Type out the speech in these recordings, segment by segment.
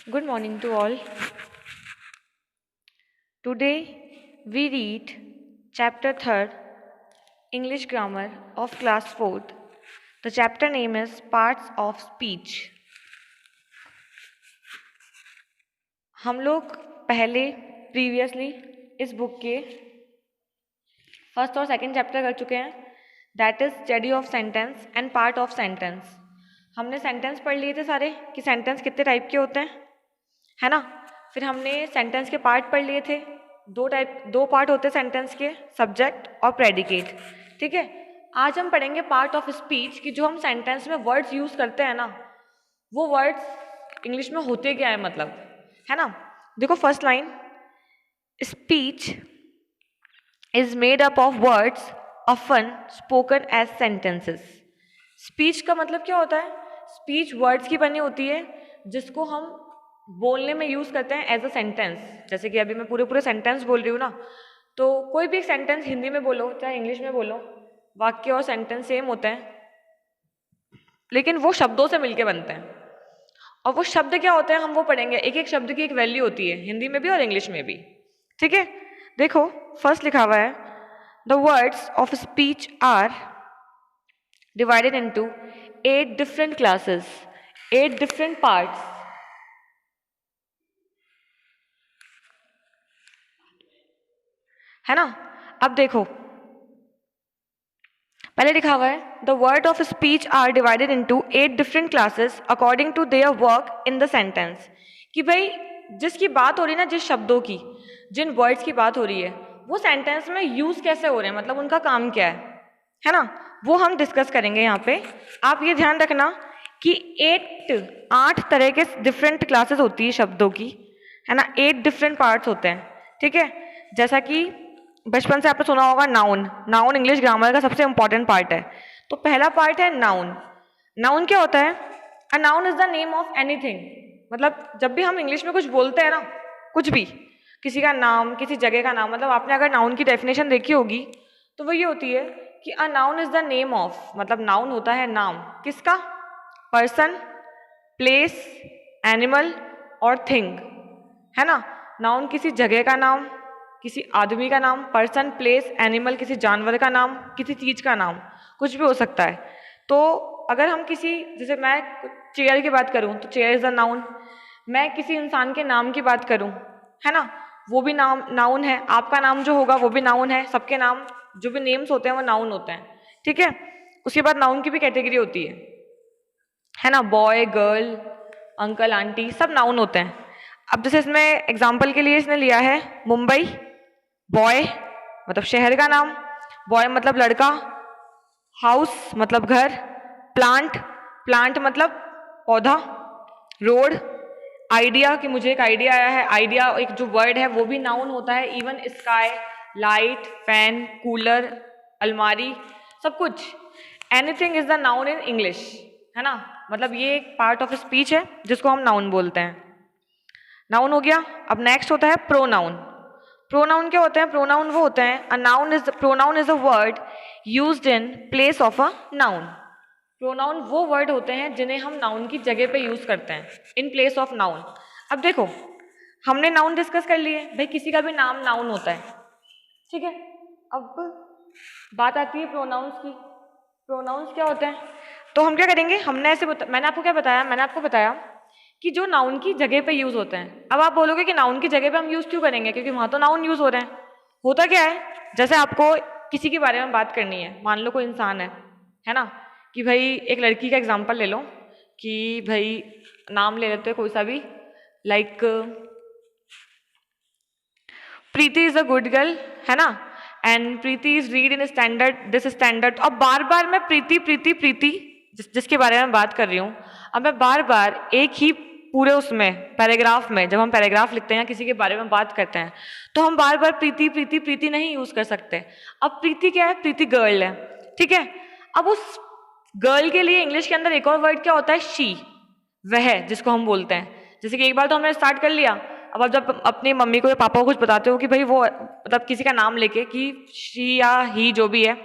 Good morning to all. Today we read chapter 3rd English grammar of class 4th. The chapter name is Parts of Speech. हम लोग पहले previously इस book के first और second chapter कर चुके हैं, that is study of sentence and part of sentence. हमने सेंटेंस पढ़ लिए थे सारे कि सेंटेंस कितने टाइप के होते हैं, है ना. फिर हमने सेंटेंस के पार्ट पढ़ लिए थे. दो पार्ट होते हैं सेंटेंस के, सब्जेक्ट और प्रेडिकेट. ठीक है, आज हम पढ़ेंगे पार्ट ऑफ स्पीच कि जो हम सेंटेंस में वर्ड्स यूज करते हैं ना, वो वर्ड्स इंग्लिश में होते क्या है, मतलब, है ना. देखो first line, speech is made up of words often spoken as sentences. Speech का मतलब क्या होता है? स्पीच वर्ड्स की बनी होती है जिसको हम बोलने में यूज करते हैं एज अ सेंटेंस. जैसे कि अभी मैं पूरे सेंटेंस बोल रही हूँ ना, तो कोई भी एक सेंटेंस हिंदी में बोलो चाहे इंग्लिश में बोलो, वाक्य और सेंटेंस सेम होते हैं, लेकिन वो शब्दों से मिलके बनते हैं. और वो शब्द क्या होते हैं हम वो पढ़ेंगे. एक एक शब्द की एक वैल्यू होती है हिंदी में भी और इंग्लिश में भी. ठीक है, देखो फर्स्ट लिखा हुआ है, the words of speech are divided into 8 different classes, 8 different parts. है ना. अब देखो पहले लिखा हुआ है, the word of speech are divided into 8 different classes according to their work in the sentence. कि भाई जिसकी बात हो रही है ना, जिस शब्दों की, जिन वर्ड्स की बात हो रही है, वो सेंटेंस में यूज कैसे हो रहे हैं, मतलब उनका काम क्या है ना, वो हम डिस्कस करेंगे यहाँ पे. आप ये ध्यान रखना कि 8 तरह के डिफरेंट क्लासेस होती है शब्दों की, है ना. 8 डिफरेंट पार्ट्स होते हैं. ठीक है, जैसा कि बचपन से आपने सुना होगा नाउन. नाउन इंग्लिश ग्रामर का सबसे इंपॉर्टेंट पार्ट है. तो पहला पार्ट है नाउन. नाउन क्या होता है? A noun is the name of anything. मतलब जब भी हम इंग्लिश में कुछ बोलते हैं ना, कुछ भी, किसी का नाम, किसी जगह का नाम, मतलब आपने अगर नाउन की डेफिनेशन देखी होगी तो वो ये होती है कि a noun is the name of, मतलब नाउन होता है नाम किसका? पर्सन, प्लेस, एनिमल और थिंग, है ना. नाउन किसी जगह का नाम, किसी आदमी का नाम, पर्सन, प्लेस, एनिमल किसी जानवर का नाम, किसी चीज का नाम, कुछ भी हो सकता है. तो अगर हम किसी, जैसे मैं चेयर की बात करूं तो चेयर इज अ नाउन. मैं किसी इंसान के नाम की बात करूं, है ना, वो भी नाम नाउन है. आपका नाम जो होगा वो भी नाउन है. सबके नाम जो भी नेम्स होते हैं वो नाउन होते हैं. ठीक है, उसके बाद नाउन की भी कैटेगरी होती है ना. बॉय, गर्ल, अंकल, आंटी, सब नाउन होते हैं. अब जैसे इसमें एग्जाम्पल के लिए इसने लिया है मुंबई. बॉय मतलब शहर का नाम, बॉय मतलब लड़का, हाउस मतलब घर, प्लांट, प्लांट मतलब पौधा, रोड, आइडिया कि मुझे एक आइडिया आया है, आइडिया एक जो वर्ड है वो भी नाउन होता है. Even sky, light, fan, cooler, अलमारी, सब कुछ. Anything is the noun in English, है ना. मतलब ये एक पार्ट ऑफ स्पीच है जिसको हम नाउन बोलते हैं. नाउन हो गया. अब नेक्स्ट होता है प्रोनाउन. प्रोनाउन क्या होते हैं? प्रोनाउन वो होते हैं, pronoun is a word used in place of a noun. Pronoun वो वर्ड होते हैं जिन्हें हम नाउन की जगह पे यूज करते हैं, इन प्लेस ऑफ नाउन. अब देखो हमने नाउन डिस्कस कर लिए, भाई किसी का भी नाम नाउन होता है. ठीक है, अब बात आती है प्रोनाउंस की. प्रोनाउंस क्या होते हैं? तो हम क्या करेंगे, हमने मैंने आपको क्या बताया, मैंने आपको बताया कि जो नाउन की जगह पे यूज होते हैं. अब आप बोलोगे कि नाउन की जगह पे हम यूज क्यों करेंगे, क्योंकि वहां तो नाउन यूज हो रहे हैं. होता क्या है, जैसे आपको किसी के बारे में बात करनी है, मान लो कोई इंसान है ना, कि भाई एक लड़की का एग्जाम्पल ले लो, कि भाई नाम ले लेते हैं कोई सा भी, like Preeti is a good girl, है ना, and Preeti is read in standard this standard. अब बार बार मैं प्रीति प्रीति प्रीति जिसके बारे में बात कर रही हूँ, अब मैं बार बार एक ही पूरे उसमें पैराग्राफ में, जब हम पैराग्राफ लिखते हैं किसी के बारे में बात करते हैं, तो हम बार बार प्रीति प्रीति प्रीति नहीं यूज कर सकते. अब प्रीति क्या है? प्रीति गर्ल है. ठीक है, अब उस गर्ल के लिए इंग्लिश के अंदर एक और वर्ड क्या होता है? शी, वह, जिसको हम बोलते हैं. जैसे कि एक बार तो हमने स्टार्ट कर लिया, अब आप जब अपनी मम्मी को या पापा को कुछ बताते हो कि भाई वो, मतलब किसी का नाम लेके कि शी या ही जो भी है,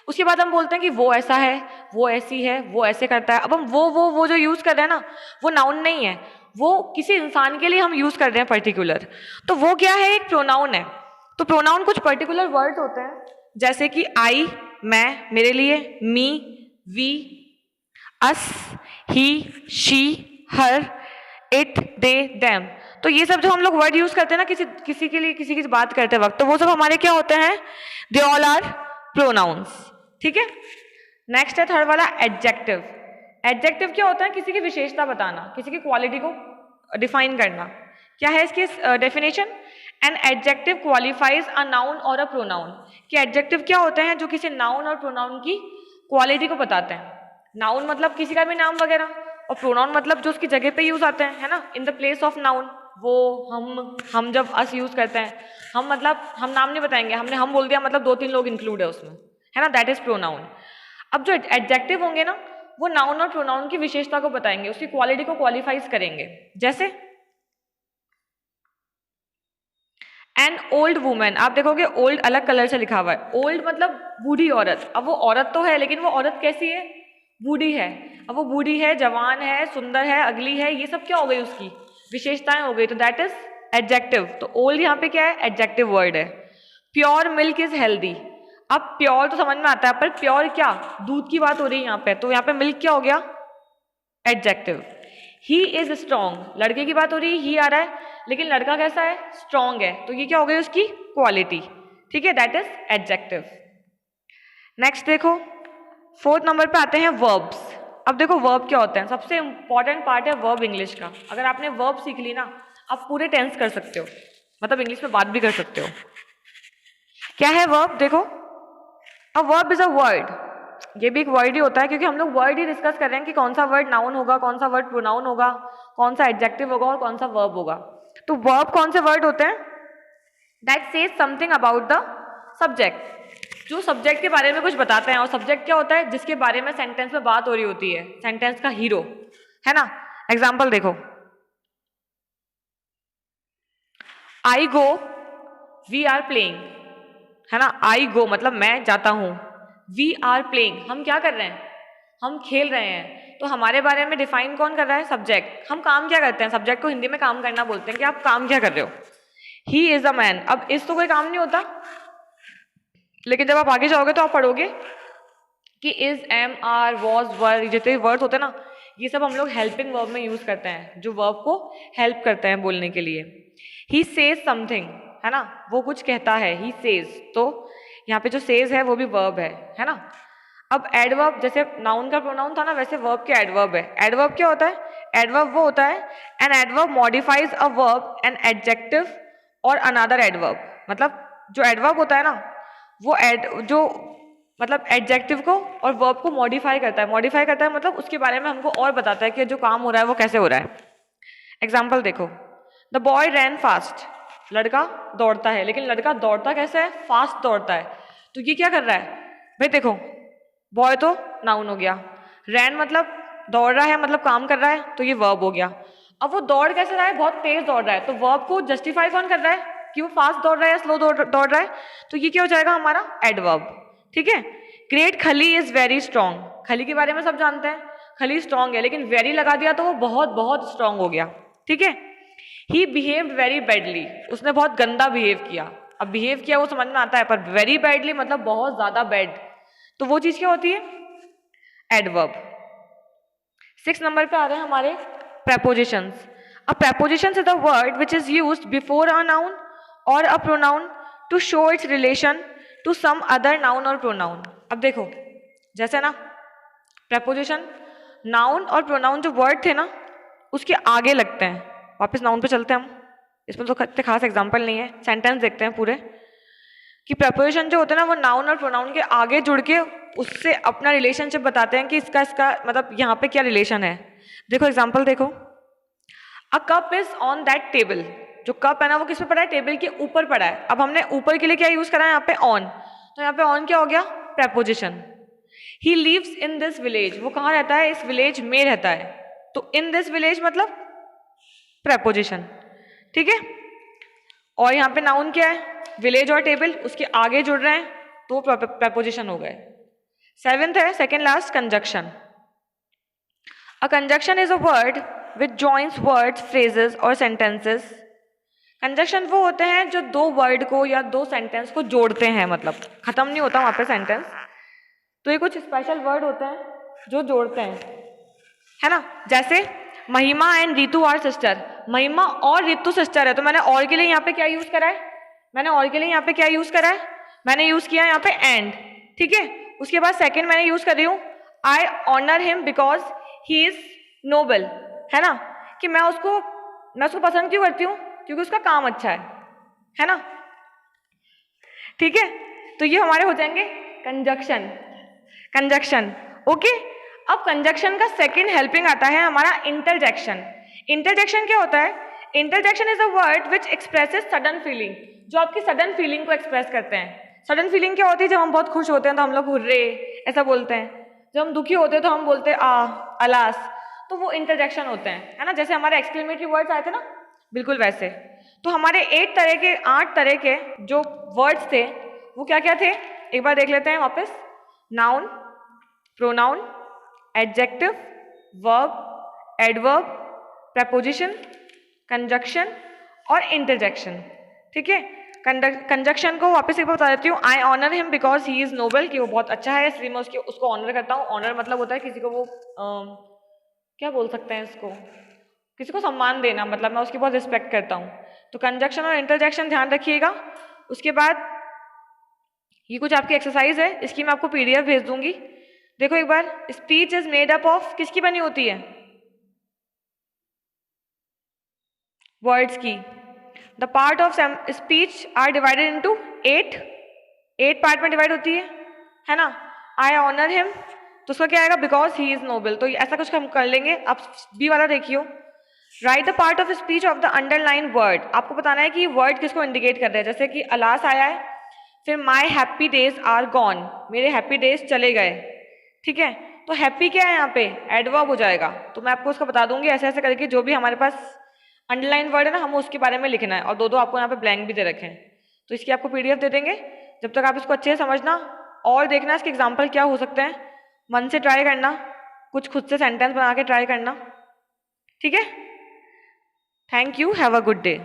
उसके बाद हम बोलते हैं कि वो ऐसा है, वो ऐसी है, वो ऐसे करता है. अब हम वो जो यूज कर रहे हैं ना, वो नाउन नहीं है, वो किसी इंसान के लिए हम यूज कर रहे हैं पर्टिकुलर, तो वो क्या है, एक प्रोनाउन है। तो प्रोनाउन कुछ पर्टिकुलर वर्ड होते हैं, जैसे कि आई मैं, मेरे लिए, me, we, us, he, she, her, it, they, them. तो ये सब जो हम लोग वर्ड यूज करते हैं ना किसी किसी के लिए, किसी की बात करते वक्त, तो वो सब हमारे क्या होते हैं, दे ऑल आर प्रोनाउंस। ठीक है। नेक्स्ट है थर्ड वाला एडजेक्टिव। एडजेक्टिव क्या होता है, किसी की विशेषता बताना, किसी की क्वालिटी को डिफाइन करना। क्या है इसकी definition, an adjective qualifies a noun और अ प्रोनाउन। कि एडजेक्टिव क्या होते हैं, जो किसी नाउन और प्रोनाउन की क्वालिटी को बताते हैं। नाउन मतलब किसी का भी नाम वगैरह, और प्रोनाउन मतलब जो उसकी जगह पे यूज आते हैं, है ना, in the place of noun. वो, हम जब अस यूज करते हैं, हम मतलब हम नाम नहीं बताएंगे, हमने हम बोल दिया मतलब 2-3 लोग इंक्लूड है उसमें, है ना, दैट इज प्रोनाउन। अब जो एडजेक्टिव होंगे ना, वो नाउन और प्रोनाउन की विशेषता को बताएंगे, उसकी क्वालिटी को क्वालिफाइज करेंगे। जैसे एन ओल्ड वुमेन, आप देखोगे ओल्ड अलग कलर से लिखा हुआ है, ओल्ड मतलब बूढ़ी औरत। अब वो औरत तो है, लेकिन वो औरत कैसी है, बूढ़ी है। अब वो बूढ़ी है, जवान है, सुंदर है, अगली है, ये सब क्या हो गई, उसकी विशेषताएं हो गई, तो दैट इज एडजेक्टिव। तो ओल्ड यहाँ पे क्या है, एडजेक्टिव वर्ड है। Pure milk is healthy. अब प्योर तो समझ में आता है, पर प्योर क्या, दूध की बात हो रही है यहाँ पे, तो यहाँ पे मिल्क क्या हो गया, एडजेक्टिव। ही इज स्ट्रॉन्ग, लड़के की बात हो रही है, ही आ रहा है, लेकिन लड़का कैसा है, स्ट्रॉन्ग है, तो ये क्या हो गई उसकी क्वालिटी। ठीक है, दैट इज एडजेक्टिव। नेक्स्ट देखो, फोर्थ नंबर पे आते हैं वर्ब्स। अब देखो वर्ब क्या होते हैं, सबसे इंपॉर्टेंट पार्ट है वर्ब इंग्लिश का। अगर आपने वर्ब सीख ली ना, आप पूरे टेंस कर सकते हो, मतलब इंग्लिश में बात भी कर सकते हो। क्या है वर्ब, देखो, a verb is a word. ये भी एक वर्ड ही होता है, क्योंकि हम लोग वर्ड ही डिस्कस कर रहे हैं कि कौन सा वर्ड नाउन होगा, कौन सा वर्ड प्रोनाउन होगा, कौन सा एडजेक्टिव होगा और कौन सा वर्ब होगा। तो वर्ब कौन से वर्ड होते हैं, that says something about the subject, जो सब्जेक्ट के बारे में कुछ बताते हैं। और सब्जेक्ट क्या होता है, जिसके बारे में सेंटेंस में बात हो रही होती है, सेंटेंस का हीरो, है ना। एग्जाम्पल देखो, आई गो, वी आर प्लेइंग, है ना। आई गो मतलब मैं जाता हूं, वी आर प्लेइंग हम क्या कर रहे हैं, हम खेल रहे हैं। तो हमारे बारे में डिफाइन कौन कर रहा है, सब्जेक्ट। हम काम क्या करते हैं, सब्जेक्ट को हिंदी में काम करना बोलते हैं, कि आप काम क्या कर रहे हो। ही इज अ मैन, अब इस तो कोई काम नहीं होता, लेकिन जब आप आगे जाओगे तो आप पढ़ोगे कि इज, एम, आर, वॉज, वर, जितने वर्ड होते हैं ना, ये सब हम लोग हेल्पिंग वर्ब में यूज करते हैं, जो वर्ब को हेल्प करते हैं बोलने के लिए। ही सेज समथिंग, है ना, वो कुछ कहता है, ही सेज, तो यहाँ पे जो सेज है वो भी वर्ब है ना। अब एडवर्ब, जैसे नाउन का प्रोनाउन था ना, वैसे वर्ब के एडवर्ब है। एडवर्ब क्या होता है, एडवर्ब वो होता है, an adverb modifies a verb, an adjective और अनदर एडवर्ब। मतलब जो एडवर्ब होता है ना, वो जो मतलब एडजेक्टिव को और वर्ब को मॉडिफाई करता है। मॉडिफाई करता है मतलब उसके बारे में हमको और बताता है कि जो काम हो रहा है वो कैसे हो रहा है। एग्जाम्पल देखो, द बॉय रैन फास्ट, लड़का दौड़ता है, लेकिन लड़का दौड़ता कैसे है, फास्ट दौड़ता है। तो ये क्या कर रहा है भाई, देखो बॉय तो नाउन हो गया, रैन मतलब दौड़ रहा है, मतलब काम कर रहा है, तो ये वर्ब हो गया। अब वो दौड़ कैसे रहा है, बहुत तेज दौड़ रहा है, तो वर्ब को जस्टिफाई कौन कर रहा है कि वो फास्ट दौड़ रहा है या स्लो दौड़ रहा है, तो ये क्या हो जाएगा हमारा एडवर्ब। ठीक है। ग्रेट खली इज वेरी स्ट्रॉन्ग, खली के बारे में सब जानते हैं, खली स्ट्रॉन्ग है, लेकिन वेरी लगा दिया तो वो बहुत बहुत स्ट्रॉन्ग हो गया। ठीक है। ही बिहेव्ड वेरी बैडली, उसने बहुत गंदा बिहेव किया। अब बिहेव किया वो समझ में आता है, पर वेरी बैडली मतलब बहुत ज्यादा बैड, तो वो चीज क्या होती है, एडवर्ब। 6 नंबर पे आ रहे हैं हमारे prepositions. A preposition is the word which is used before a noun or a pronoun to show its relation to some other noun or pronoun. अब देखो, जैसे ना preposition नाउन और प्रोनाउन जो वर्ड थे ना, उसके आगे लगते हैं। वापस नाउन पे चलते हैं हम, इसमें तो इतने खास एग्जाम्पल नहीं है, सेंटेंस देखते हैं पूरे, कि preposition जो होते हैं ना, वो नाउन और प्रोनाउन के आगे जुड़ के उससे अपना रिलेशनशिप बताते हैं कि इसका मतलब यहाँ पे क्या रिलेशन है। देखो एग्जाम्पल देखो, a cup is on that table, जो कप है ना वो किस पे पड़ा है, टेबल के ऊपर पड़ा है। अब हमने ऊपर के लिए क्या यूज करा है यहाँ पे, ऑन, तो यहाँ पे ऑन क्या हो गया, preposition. He lives in this village, वो कहाँ रहता है, इस विलेज में रहता है, तो इन दिस विलेज मतलब प्रेपोजिशन। ठीक है। और यहाँ पे नाउन क्या है, विलेज और टेबल, उसके आगे जुड़ रहे हैं तो प्रेपोजिशन हो गए। 7th है, second last, conjunction. A conjunction is a word which joins words, phrases और सेंटेंसेस। कंजक्शन वो होते हैं जो दो वर्ड को या दो सेंटेंस को जोड़ते हैं, मतलब खत्म नहीं होता वहाँ पे सेंटेंस, तो ये कुछ स्पेशल वर्ड होते हैं जो जोड़ते हैं, है ना। जैसे महिमा एंड रितु आर सिस्टर, महिमा और रितु सिस्टर है, तो मैंने और के लिए यहाँ पे क्या यूज करा है, मैंने यूज किया यहाँ पे एंड, ठीक है। उसके बाद सेकंड मैंने यूज कर रही हूँ I honour him because he is noble, है ना, कि मैं उसको पसंद क्यों करती हूँ, क्योंकि उसका काम अच्छा है ना, ठीक है। तो ये हमारे हो जाएंगे कंजक्शन, ओके। अब कंजक्शन का सेकंड हेल्पिंग आता है हमारा इंटरजेक्शन। इंटरजेक्शन क्या होता है? Interjection is a word which expresses sudden feeling, जो आपकी सडन फीलिंग को एक्सप्रेस करते हैं। सडन फीलिंग क्या होती है? जब हम बहुत खुश होते हैं तो हम लोग हुर्रे ऐसा बोलते हैं, जब हम दुखी होते हैं तो हम बोलते हैं अलास, तो वो इंटरजेक्शन होते हैं, है ना। जैसे हमारे एक्सक्लेमेटरी वर्ड्स आए थे ना, बिल्कुल वैसे। तो हमारे 8 तरह के जो वर्ड्स थे वो क्या क्या थे, एक बार देख लेते हैं वापस। Noun, pronoun, adjective, verb, adverb, preposition, conjunction और इंटरजेक्शन, ठीक है। कंजक्शन को वापस एक बार बता देती हूँ। I honour him because he is noble, कि वो बहुत अच्छा है इसलिए मैं उसको ऑनर करता हूँ। ऑनर मतलब होता है किसी को वो क्या बोल सकते हैं इसको, किसी को सम्मान देना, मतलब मैं उसकी बहुत रिस्पेक्ट करता हूँ। तो कंजक्शन और इंटरजेक्शन ध्यान रखिएगा। उसके बाद ये कुछ आपकी एक्सरसाइज है, इसकी मैं आपको पीडीएफ भेज दूंगी। देखो एक बार, speech is made up of, किसकी बनी होती है? वर्ड्स की। The part of speech are divided into 8 part में डिवाइड होती है ना। आई ऑनर हिम, तो उसका क्या आएगा? Because he is noble. तो ऐसा कुछ हम कर लेंगे। आप बी वाला देखियो। Right the part of speech of the underline word, आपको बताना है कि वर्ड किसको इंडिकेट कर रहे हैं। जैसे कि अलास आया है, फिर my happy days are gone, मेरे हैप्पी डेज चले गए, ठीक है। तो हैप्पी क्या है यहाँ पे? एडवर्ब हो जाएगा। तो मैं आपको उसका बता दूंगी ऐसे ऐसे करके, जो भी हमारे पास अंडरलाइन वर्ड है ना, हमें उसके बारे में लिखना है। और दो आपको यहाँ पे ब्लैंक भी दे रखे हैं, तो इसकी आपको पीडीएफ दे देंगे। जब तक आप इसको अच्छे से समझना और देखना इसके एग्जाम्पल क्या हो सकते हैं, मन से ट्राई करना, कुछ खुद से सेंटेंस बना के ट्राई करना, ठीक है। Thank you, have a good day.